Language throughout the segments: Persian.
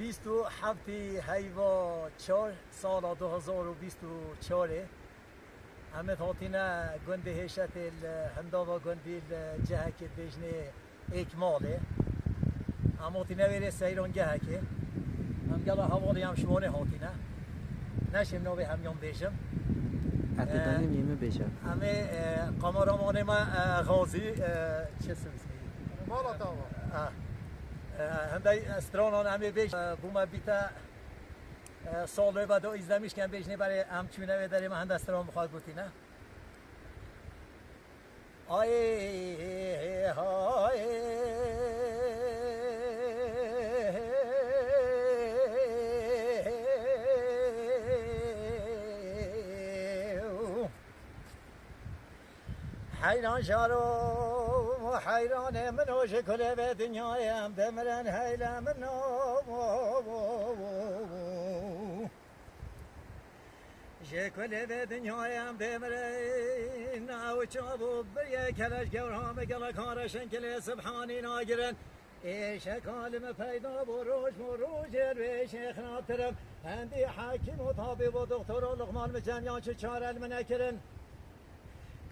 27 حیوا 4 سال 2024 همه هاتینا گند هشت هنداوا گندی جهک بجنه اکماله هم هاتینا ویره سیران جهک هم گلا حوالی هم شمانه هاتینا نشیم نوی هم یام بیشم افدانیم یمه بیشم همه قمرامان ما غازی چه اسمی مالا تاوا هم دای استرانان همه بیش بوم بیتا سال بعد ازدمیش کن بیش نه برای هم چونه و داریم هند استران بخواد بودی نه آی های حیران شارو حیران منو شکل به دنیای هم دمرن حیل منو شکل به دنیای هم دمرن او چابو بریه کلش گورها مگل کارشن کل سبحانی ناگرن شکالم پیدا بروش مروج روی شیخ ناترم هندی حکیم و طبیب و دکتر و لقمان مجنیان چه چار علم نکرن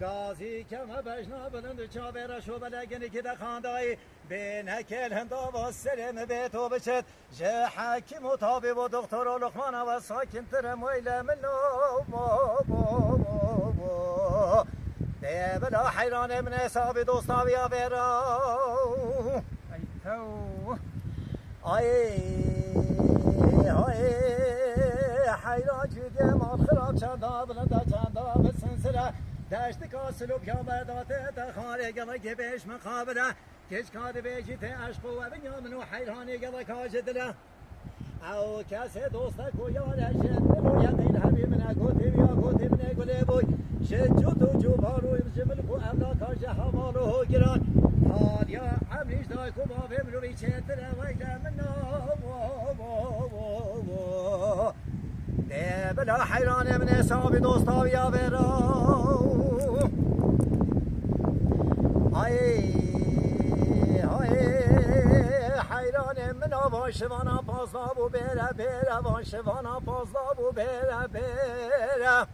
گازی کم بجنا بلند چاویرا شو بلگنی که دخاندایی بین هکل هندا و سلم بیت و بچت جه حکیم و طبیب و دکتر و لقمان و ساکن ترم ویل منو ده بلا حیران من حساب دوستاوی آویرا ای تو ای حیران جوگه مال خراب چندا بلندا چندا بسنسره داشت کاسلو بیا برداته تخاره گلا گبش مقابله کش کاد بیجیت عشق و بنیامنو حیرانی گلا کاجدله او کسی دوسته کو یارش بلو یقین حبیب نگوتی بیا گوتی من گله بوی شجو تو جو باروی جمل کو املاکا جهوالو گران تالیا عمریش دای کو بابم رو بیچتره ویل منو ده بلا حیران من حساب دوستاوی آورا حیران من واشوانا پازدا بو بره واشوانا پازدا بو بره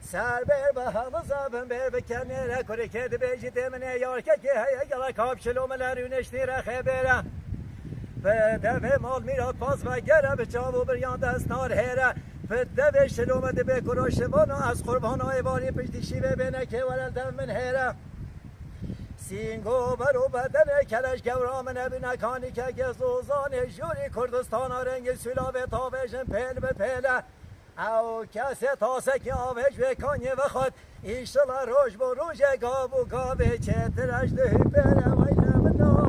سر بر به هوا زبن بر بکنه را کره کد بیجید منه یار که هی گلا کاب شلوم لرونش نیره خبره فده مال میراد پاس و گره به چاو بریان دستار هره فده شلوم ده به کروشوانا از قربانای باری پشتی شیوه بینه که ولد من هره سینگو برو بدن کلش گورام نبینه کانی که گزوزان جوری کردستان رنگ سلاوه تاوشن پل به پله او کسی تاسه که آوش به کانی و خود ایشتلا روش با روش گاو و گاوه چترش ده بره ویله منو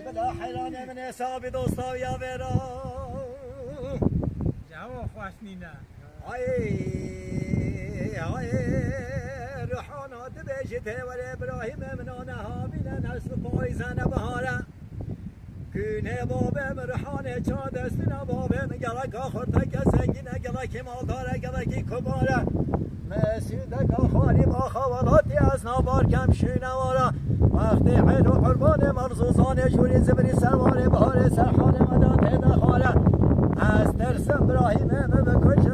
بلا حیران من حساب دوستاوی آورا جواب خوشنینه روحانا دبیجته و ابراهیم منانه ها بینه نسل پایزن بهاره کنه بابم روحانه چا دستنا بابم گلک آخورتا که سنگینه گلک مالداره گلکی کباره مسیده که خاری با خوالاتی از نابار کم شینوارا وقتی حل و قربان مرزوزان جوری زبری سروار بهار سرحان مداد هده خاره از ترس ابراهیم بکش